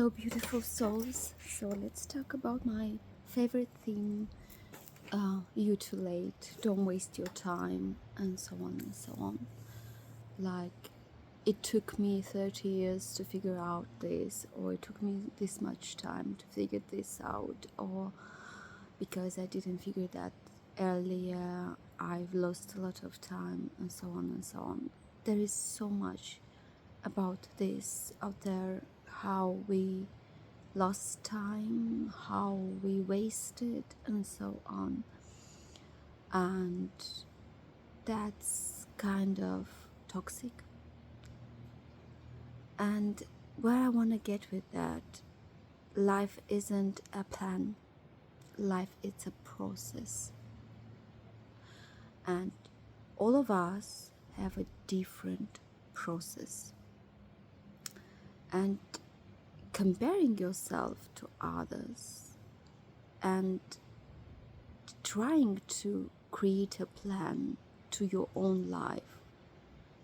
Hello, beautiful souls. So let's talk about my favorite theme, you too late, don't waste your time, and so on and so on. Like, it took me 30 years to figure out this, or it took me this much time to figure this out, or because I didn't figure that earlier, I've lost a lot of time, and so on and so on. There is so much about this out there, how we lost time, how we wasted, and so on. And that's kind of toxic. And where I want to get with that, life isn't a plan, life is a process. And all of us have a different process. And comparing yourself to others and trying to create a plan to your own life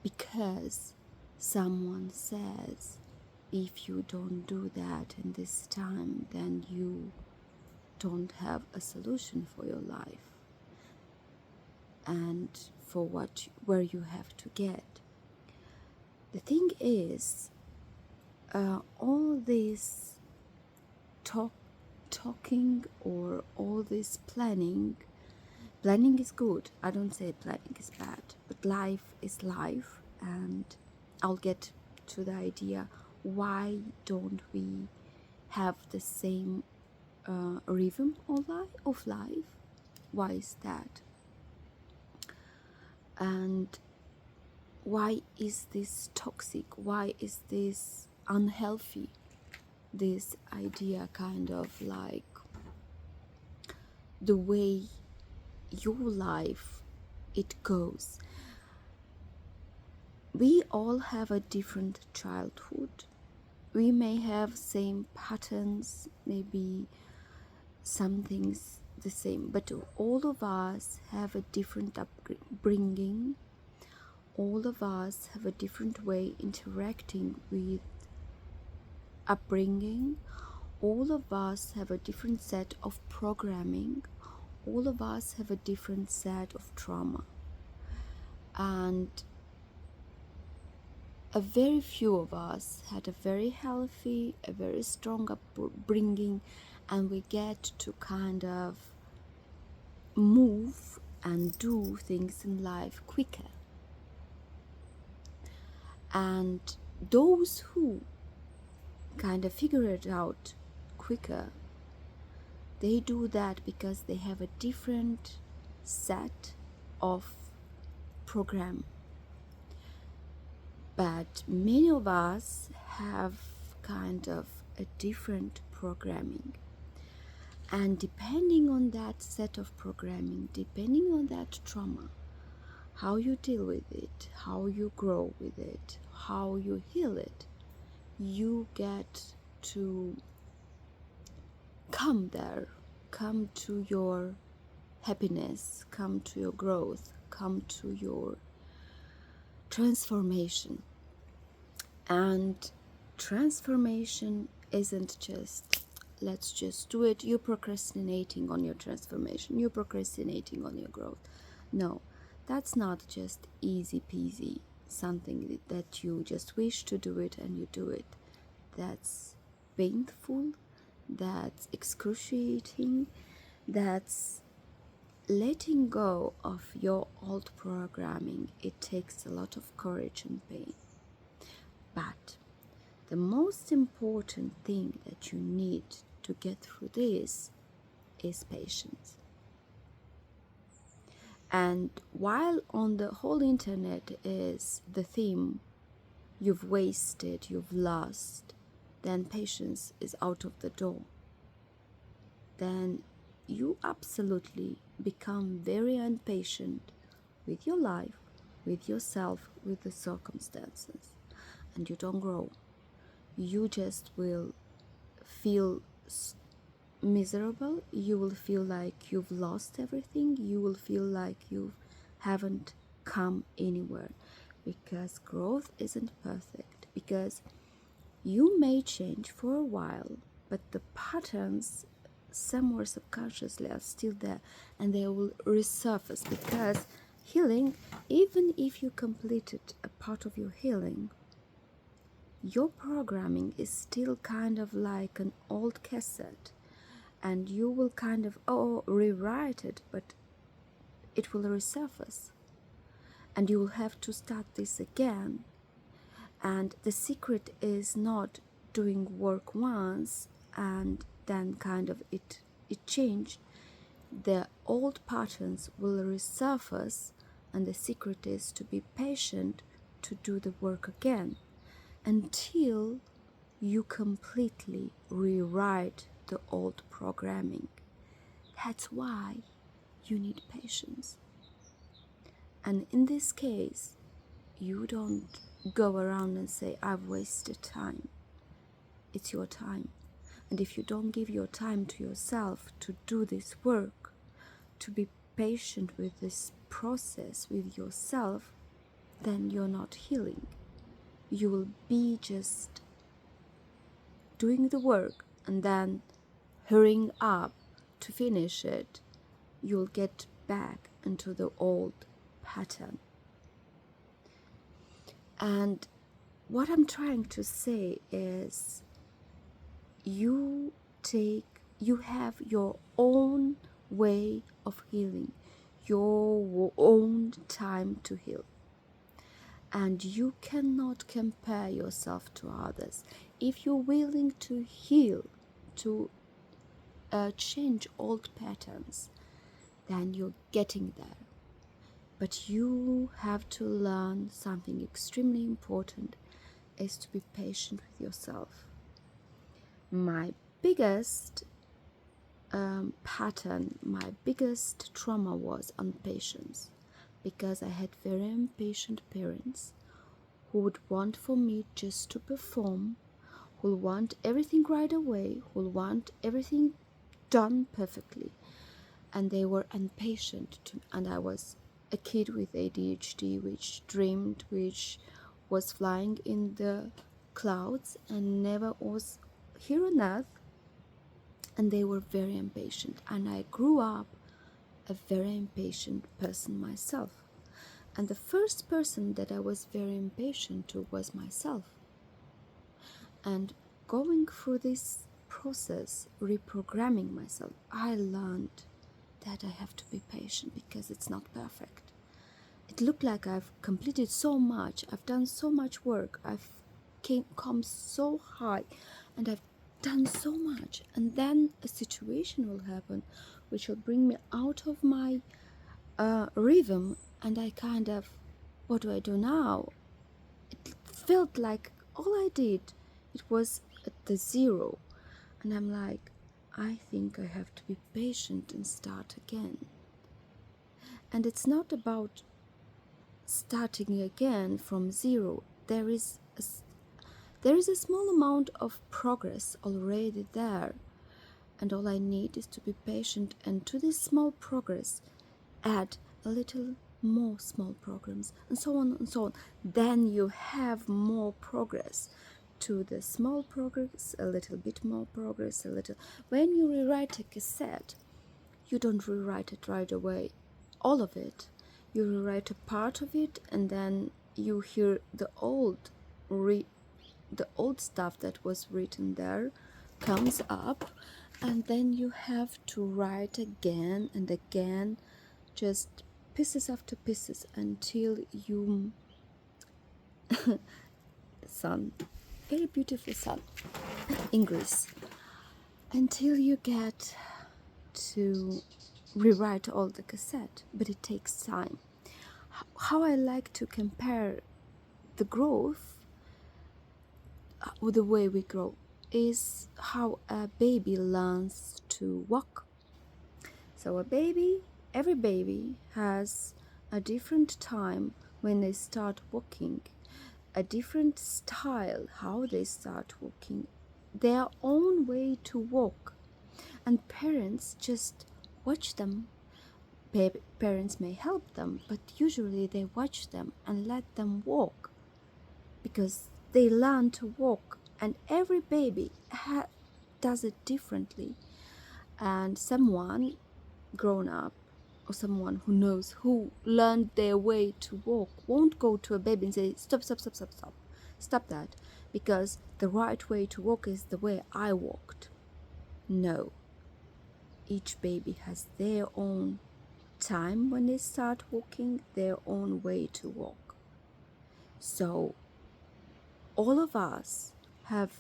because someone says if you don't do that in this time, then you don't have a solution for your life and for where you have to get. The thing is, all this talking or all this planning is good. I don't say planning is bad, but life is life, and I'll get to the idea, why don't we have the same rhythm of life? Why is that? And why is this toxic? Why is this unhealthy? This idea, kind of like the way your life it goes. We all have a different childhood. We may have same patterns, maybe some things the same, but all of us have a different upbringing. All of us have a different way interacting with upbringing. All of us have a different set of programming. All of us have a different set of trauma. And a very few of us had a very healthy, a very strong upbringing, and we get to kind of move and do things in life quicker. And those who kind of figure it out quicker, they do that because they have a different set of program. But many of us have kind of a different programming. And depending on that set of programming, depending on that trauma, how you deal with it, how you grow with it, how you heal it, you get to come there, come to your happiness, come to your growth, come to your transformation. And transformation isn't just, let's just do it, you're procrastinating on your transformation, you're procrastinating on your growth. No, that's not just easy peasy, something that you just wish to do it and you do it. That's painful, that's excruciating, that's letting go of your old programming. It takes a lot of courage and pain. But the most important thing that you need to get through this is patience. And while on the whole internet is the theme, you've wasted, you've lost, then patience is out of the door. Then you absolutely become very impatient with your life, with yourself, with the circumstances, and you don't grow. You just will feel miserable. You will feel like you've lost everything. You will feel like you haven't come anywhere, because growth isn't perfect, because You may change for a while, but the patterns somewhere subconsciously are still there, and they will resurface, because healing, even if you completed a part of your healing, your programming is still kind of like an old cassette, and you will kind of rewrite it, but it will resurface, and you will have to start this again. And the secret is not doing work once and then kind of it changed. The old patterns will resurface, and the secret is to be patient to do the work again until you completely rewrite the old programming. That's why you need patience. And in this case, you don't go around and say, I've wasted time. It's your time. And if you don't give your time to yourself to do this work, to be patient with this process with yourself, then you're not healing. You will be just doing the work and then hurrying up to finish it. You'll get back into the old pattern. And what I'm trying to say is, you have your own way of healing, your own time to heal, and you cannot compare yourself to others. If you're willing to heal, to change old patterns, then you're getting there. But you have to learn something extremely important, is to be patient with yourself. My biggest pattern, my biggest trauma was impatience, because I had very impatient parents who would want for me just to perform, who want everything right away, who want everything done perfectly, and they were impatient and I was a kid with ADHD which dreamed, which was flying in the clouds and never was here on earth, and they were very impatient, and I grew up a very impatient person myself. And the first person that I was very impatient to was myself. And going through this process, reprogramming myself, I learned that I have to be patient because it's not perfect. It looked like I've completed so much, I've done so much work, I've come so high, and I've done so much, and then a situation will happen which will bring me out of my rhythm, and I kind of, what do I do now? It felt like all I did, it was at the zero, and I'm like, I think I have to be patient and start again. And it's not about starting again from zero. There is a small amount of progress already there, and all I need is to be patient, and to this small progress add a little more small programs, and so on and so on. Then you have more progress. To the small progress, a little bit more progress, a little. When you rewrite a cassette, you don't rewrite it right away, all of it. You rewrite a part of it, and then you hear the old stuff that was written there comes up, and then you have to write again and again, just pieces after pieces, until you sun, very beautiful sun in Greece, until you get to rewrite all the cassette. But it takes time. How I like to compare the growth with the way we grow is how a baby learns to walk. So every baby has a different time when they start walking, a different style how they start walking, their own way to walk, and parents just watch them. Parents may help them, but usually they watch them and let them walk, because they learn to walk and every baby does it differently. And someone grown up, or someone who knows, who learned their way to walk, won't go to a baby and say, stop, stop, stop, stop, stop, stop that, because the right way to walk is the way I walked. No, each baby has their own time when they start walking, their own way to walk. So all of us have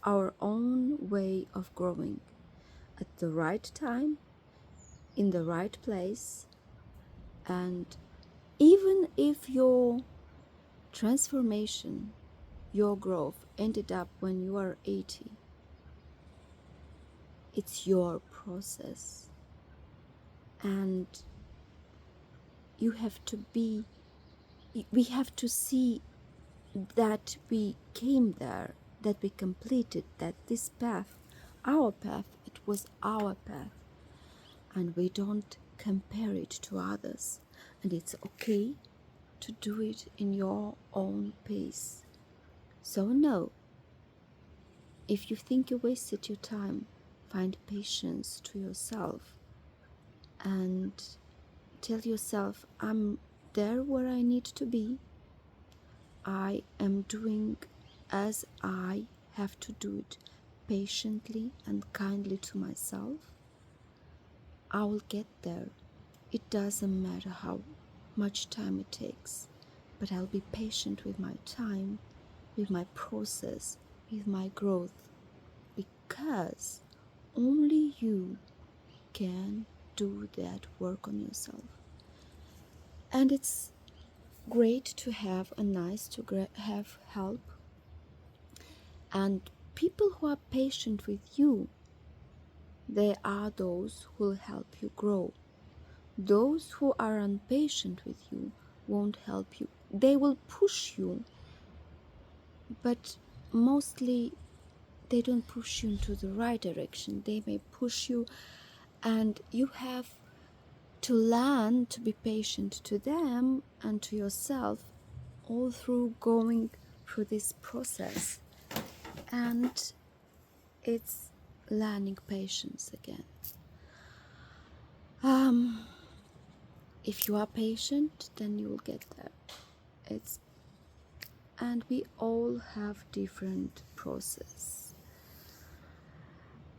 our own way of growing at the right time, in the right place. And even if your transformation, your growth ended up when you are 80, it's your process. And you have to be, we have to see that we came there, that we completed, that this path, our path, it was our path. And we don't compare it to others. And it's okay to do it in your own pace. So no, if you think you wasted your time, find patience to yourself and tell yourself, I'm there where I need to be. I am doing as I have to do it, patiently and kindly to myself. I will get there. It doesn't matter how much time it takes, but I'll be patient with my time, with my process, with my growth, because only you can do that work on yourself. And it's great to have have help, and people who are patient with you, they are those who will help you grow. Those who are impatient with you won't help you. They will push you, but mostly they don't push you into the right direction. They may push you, and you have to learn to be patient to them and to yourself, all through going through this process. And it's learning patience again. If you are patient, then you will get there. And we all have different process.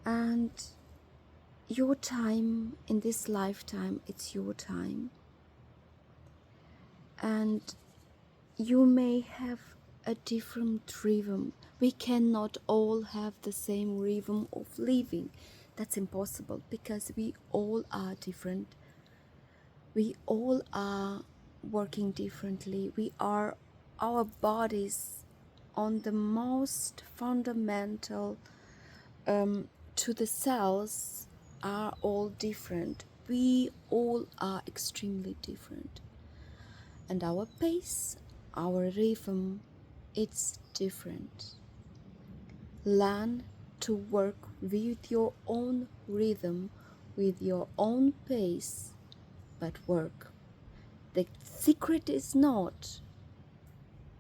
And your time in this lifetime, it's your time. And you may have a different rhythm. We cannot all have the same rhythm of living. That's impossible, because we all are different. We all are working differently. Our bodies on the most fundamental to the cells are all different. We all are extremely different. And our pace, our rhythm, it's different. Learn to work with your own rhythm, with your own pace, but work. The secret is not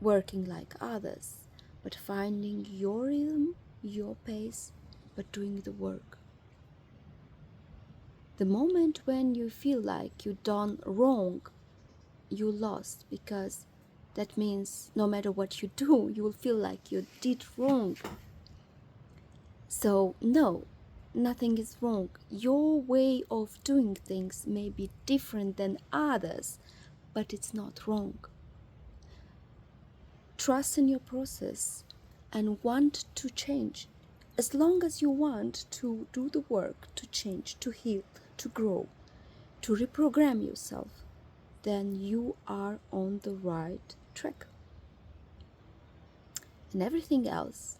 working like others, but finding your rhythm, your pace, but doing the work. The moment when you feel like you done wrong, you lost, because that means no matter what you do, you will feel like you did wrong. So no, nothing is wrong. Your way of doing things may be different than others, but it's not wrong. Trust in your process and want to change. As long as you want to do the work, to change, to heal, to grow, to reprogram yourself, then you are on the right track. And everything else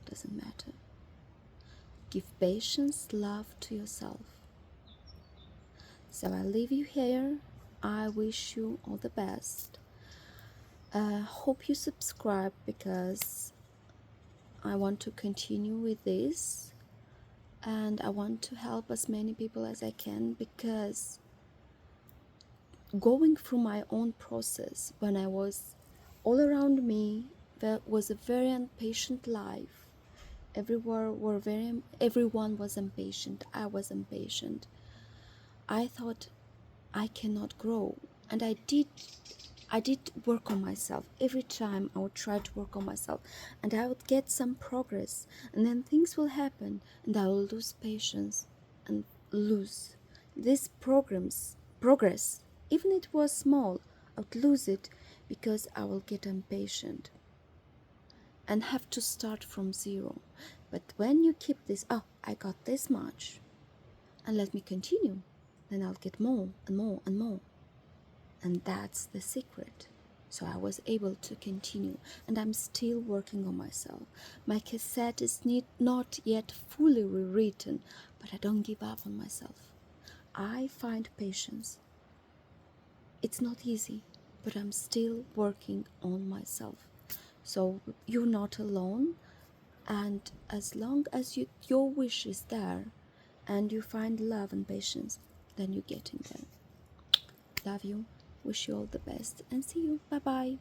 doesn't matter. Give patience, love to yourself. So I leave you here. I wish you all the best. Hope you subscribe, because I want to continue with this, and I want to help as many people as I can, because going through my own process, when I was all around me, there was a very impatient life, Everyone was impatient. I was impatient. I thought I cannot grow, and I did work on myself. Every time I would try to work on myself, and I would get some progress, and then things will happen, and I will lose patience and lose this progress. Even it was small, I would lose it because I will get impatient and have to start from zero. But when you keep this, oh, I got this much, and let me continue, then I'll get more and more and more. And that's the secret. So I was able to continue, and I'm still working on myself. My cassette is not yet fully rewritten, but I don't give up on myself. I find patience. It's not easy, but I'm still working on myself. So you're not alone, and as long as your wish is there and you find love and patience, then you're getting there. Love you, wish you all the best, and see you. Bye bye.